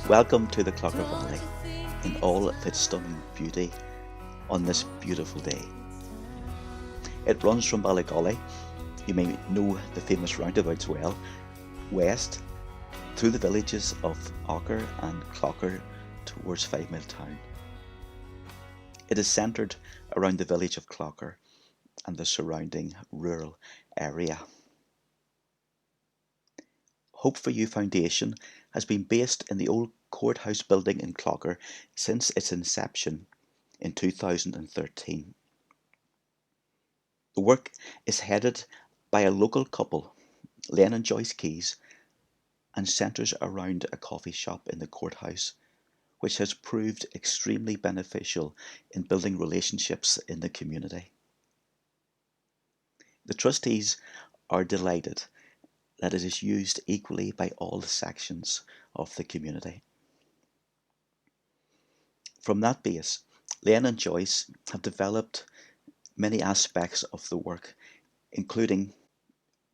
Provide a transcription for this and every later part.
Welcome to the Clogher Valley in all of its stunning beauty on this beautiful day. It runs from Ballygolly, you may know the famous roundabouts well, west through the villages of Clogher and Clogher towards 5 Mile Town. It is centred around the village of Clogher and the surrounding rural area. Hope for You Foundation has been based in the old courthouse building in Clogher since its inception in 2013. The work is headed by a local couple, Len and Joyce Keys, and centres around a coffee shop in the courthouse, which has proved extremely beneficial in building relationships in the community. The trustees are delighted that it is used equally by all sections of the community. From that base, Len and Joyce have developed many aspects of the work, including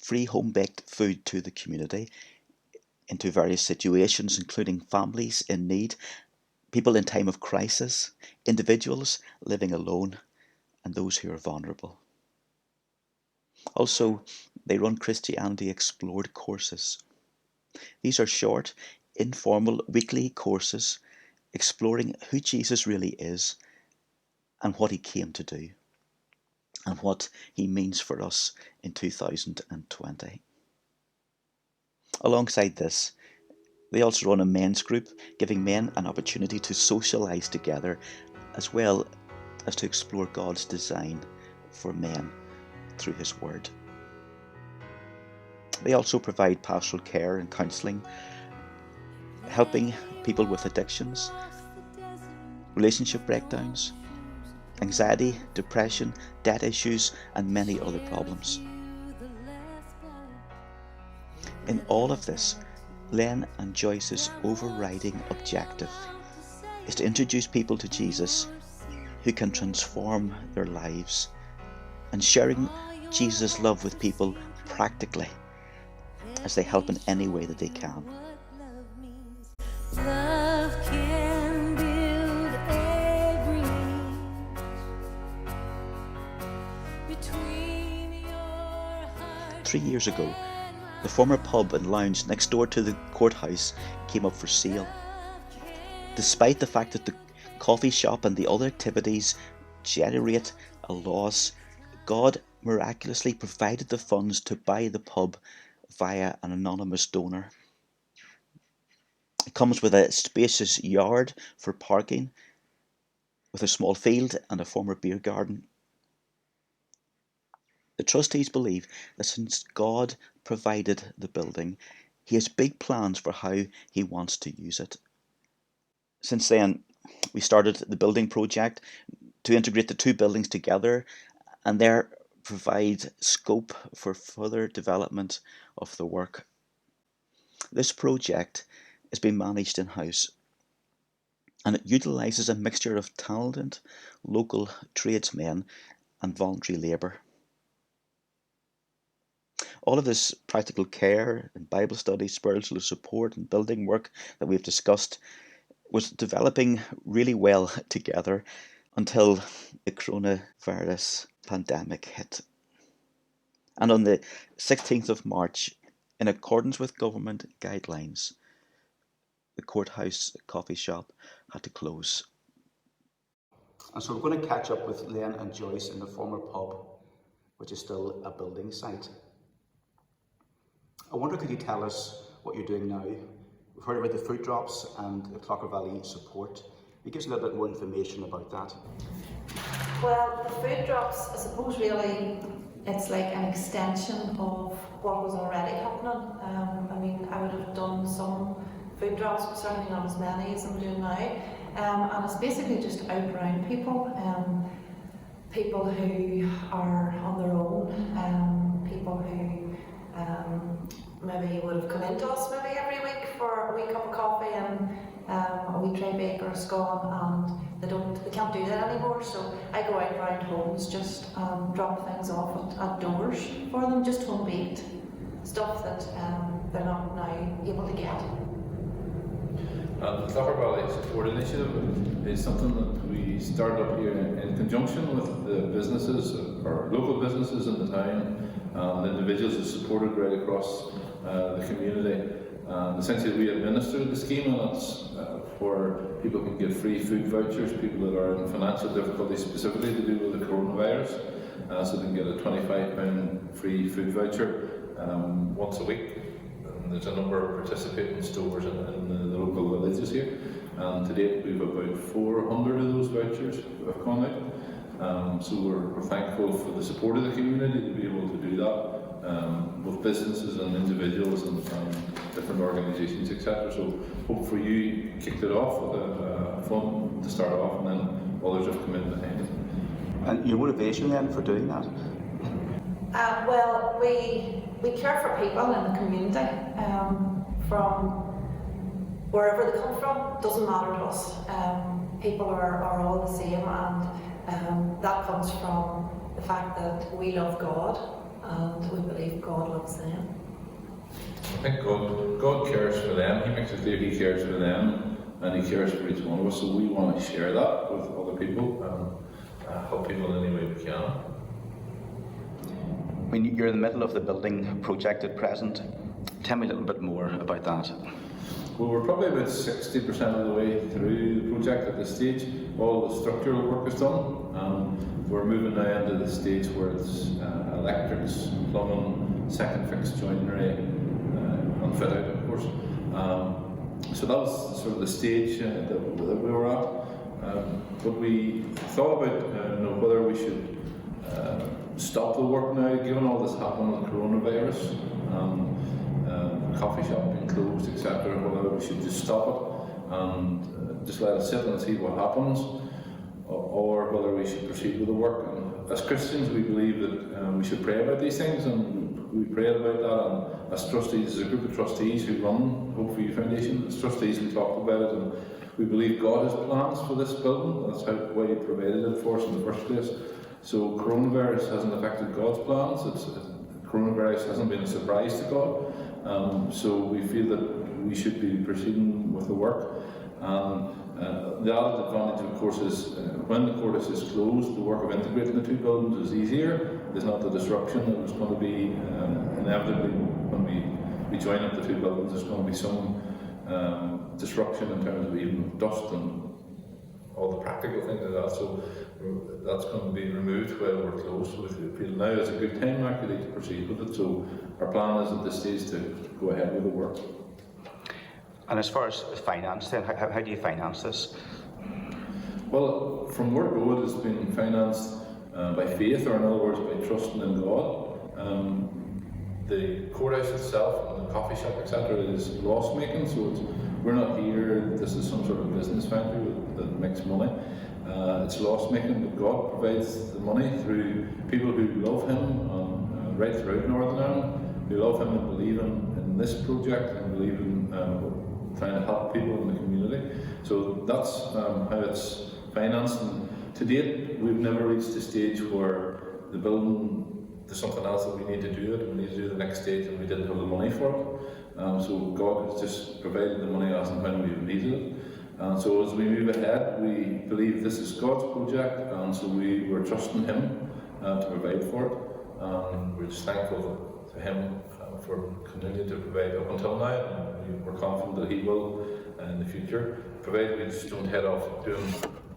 free home-baked food to the community into various situations, including families in need, people in time of crisis, individuals living alone, and those who are vulnerable. Also, they run Christianity Explored courses. These are short, informal, weekly courses exploring who Jesus really is and what he came to do and what he means for us in 2020. Alongside this, they also run a men's group, giving men an opportunity to socialise together as well as to explore God's design for men through his word. They also provide pastoral care and counselling, helping people with addictions, relationship breakdowns, anxiety, depression, debt issues, and many other problems. In all of this, Len and Joyce's overriding objective is to introduce people to Jesus who can transform their lives and sharing Jesus' love with people practically as they help in any way that they can. Love can build every between your heart. 3 years ago, the former pub and lounge next door to the courthouse came up for sale. Despite the fact that the coffee shop and the other activities generate a loss, God miraculously provided the funds to buy the pub via an anonymous donor. It comes with a spacious yard for parking, with a small field and a former beer garden. The trustees believe that since God provided the building, he has big plans for how he wants to use it. Since then, we started the building project to integrate the two buildings together and there provide scope for further development of the work. This project is being managed in-house and it utilises a mixture of talented local tradesmen and voluntary labour. All of this practical care and Bible study, spiritual support and building work that we've discussed was developing really well together until the coronavirus pandemic hit. And on the 16th of March, in accordance with government guidelines, the courthouse coffee shop had to close. And so we're going to catch up with Len and Joyce in the former pub, which is still a building site. I wonder, could you tell us what you're doing now? We've heard about the food drops and the Clogher Valley support. Can you give us a little bit more information about that? Well, the food drops, I suppose really it's like an extension of what was already happening. I mean, I would have done some food drops, but certainly not as many as I'm doing now. And it's basically just out around people, people who are on their own, people who maybe would have come into us maybe every week for a wee cup of coffee and a wee tray bake or a scone, and they can't do that anymore. So I go out around homes, just drop things off at doors for them, just home baked stuff that they're not now able to get. And the Clogher Valley Support Initiative is something that we started up here in conjunction with the businesses, or local businesses in the town, and individuals who supported right across the community. And essentially we administer the scheme, and it's where people can get free food vouchers, people that are in financial difficulty specifically to do with the coronavirus. So they can get a £25 free food voucher once a week. And there's a number of participating stores in the local villages here. And to date we've about 400 of those vouchers have gone out. So we're thankful for the support of the community to be able to do that. With businesses and individuals and different organisations, etc. So hopefully you kicked it off with a fund to start off, and then others have come in behind it. And your motivation then for doing that? Well, we care for people in the community, from wherever they come from. Doesn't matter to us. People are all the same, and that comes from the fact that we love God and we believe God loves them. I think God cares for them. He makes it clear He cares for them, and He cares for each one of us. So we want to share that with other people and help people in any way we can. I mean, you're in the middle of the building project at present. Tell me a little bit more about that. Well, we're probably about 60% of the way through the project at this stage. All the structural work is done. We're moving now into the stage where it's electrics, plumbing, second fix joinery, and fit out, of course. So that was sort of the stage that we were at. But we thought about whether we should stop the work now, given all this happening with coronavirus, coffee shop being closed, etc. Whether we should just stop it and just let it sit and see what happens, or whether we should proceed with the work. And as Christians, we believe that we should pray about these things, and we prayed about that. And as trustees, as a group of trustees who run Hope for You Foundation, as trustees, we talked about it, and we believe God has plans for this building. That's why He provided it for us in the first place. So coronavirus hasn't affected God's plans. Coronavirus hasn't been a surprise to God. So we feel that we should be proceeding with the work. The added advantage, of course, is when the courthouse is closed, the work of integrating the two buildings is easier. There's not the disruption that was going to be inevitably when we join up the two buildings. There's going to be some disruption in terms of even dust and all the practical things like that. So that's going to be removed while we're closed. So we feel now is a good time actually to proceed with it. So our plan is at this stage to go ahead with the work. And as far as finance then, how do you finance this? Well, from where go, it has been financed by faith, or in other words, by trusting in God. The courthouse itself and the coffee shop, etc., is loss making, so we're not here, this is some sort of business venture that makes money. It's loss making, but God provides the money through people who love Him right throughout Northern Ireland, who love Him and believe in this project and believe in trying to help people in the community. So that's how it's financed. And to date, we've never reached a stage where the building, there's something else that we need to do it, we need to do the next stage, and we didn't have the money for it. So God has just provided the money as and when we've needed it. And so as we move ahead, we believe this is God's project, and so we're trusting Him to provide for it. And we're just thankful to Him for continuing to provide up until now, and we're confident that He will in the future, provided we just don't head off doing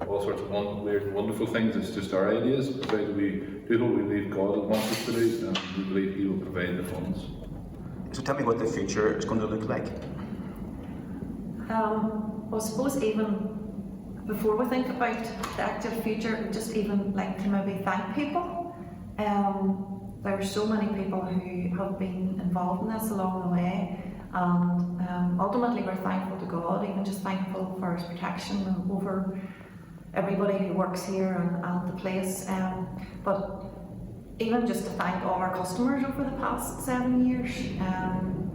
all sorts of weird, wonderful things. It's just our ideas, provided we do what we believe God wants us to do, and we believe He will provide the funds. So tell me what the future is going to look like. Well, I suppose even before we think about the active future, just even like to maybe thank people. There are so many people who have been involved in this along the way, and ultimately we're thankful to God, even just thankful for His protection over everybody who works here and the place. But even just to thank all our customers over the past 7 years.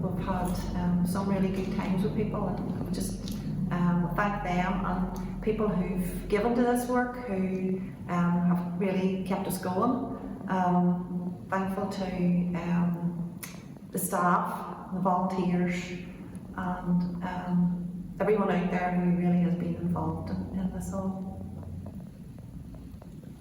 We've had some really good times with people, and just thank them and people who've given to this work, who have really kept us going. Thankful to the staff, the volunteers, and everyone out there who really has been involved in this all.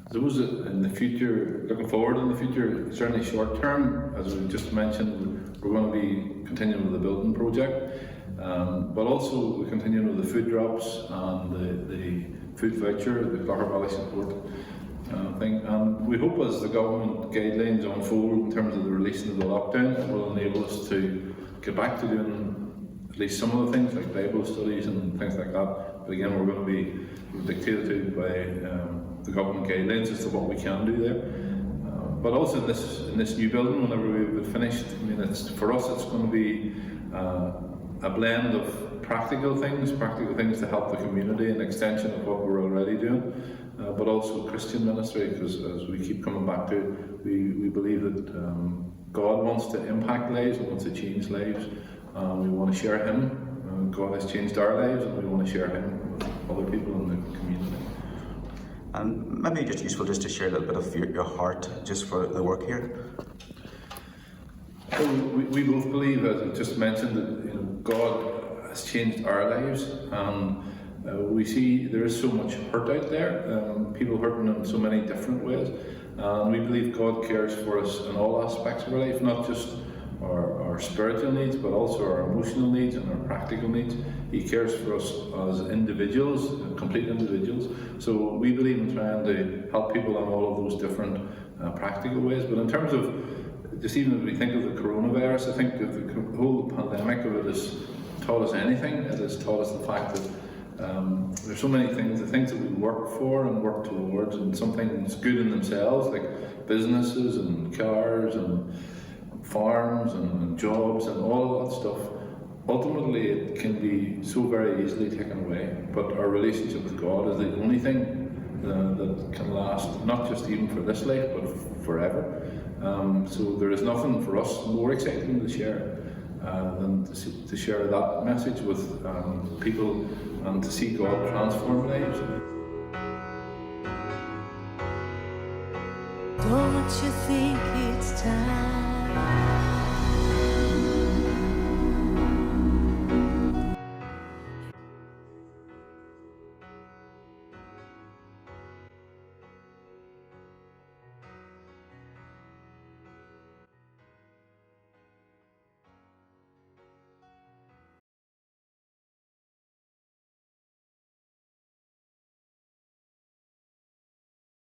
I suppose that in the future, looking forward in the future, certainly short term, as we just mentioned, we're going to be continuing with the building project, but also we're continuing with the food drops and the food voucher, the Clogher Valley support thing. And we hope as the government guidelines unfold in terms of the releasing of the lockdown, it will enable us to get back to doing at least some of the things like Bible studies and things like that. But again, we're going to be dictated to by the government guidelines as to what we can do there. But also in this new building, whenever we've finished, I mean, for us it's going to be a blend of practical things to help the community, an extension of what we're already doing, but also Christian ministry, because as we keep coming back to, we believe that God wants to impact lives and wants to change lives. We want to share Him. God has changed our lives, and we want to share Him with other people in the community. And maybe just useful just to share a little bit of your heart just for the work here. Well, we both believe, as I just mentioned, that God has changed our lives, and we see there is so much hurt out there, people hurting in so many different ways, and we believe God cares for us in all aspects of our life, not just our spiritual needs, but also our emotional needs and our practical needs. He cares for us as individuals, complete individuals. So we believe in trying to help people in all of those different practical ways. But in terms of, just even as we think of the coronavirus, I think that the whole pandemic of it has taught us anything. It has taught us the fact that there's so many things, the things that we work for and work towards, and some things good in themselves, like businesses and cars and farms and jobs and all of that stuff, ultimately it can be so very easily taken away. But our relationship with God is the only thing that can last, not just even for this life, but forever. So there is nothing for us more exciting to share than to share that message with people and to see God transform lives. Don't you think it's time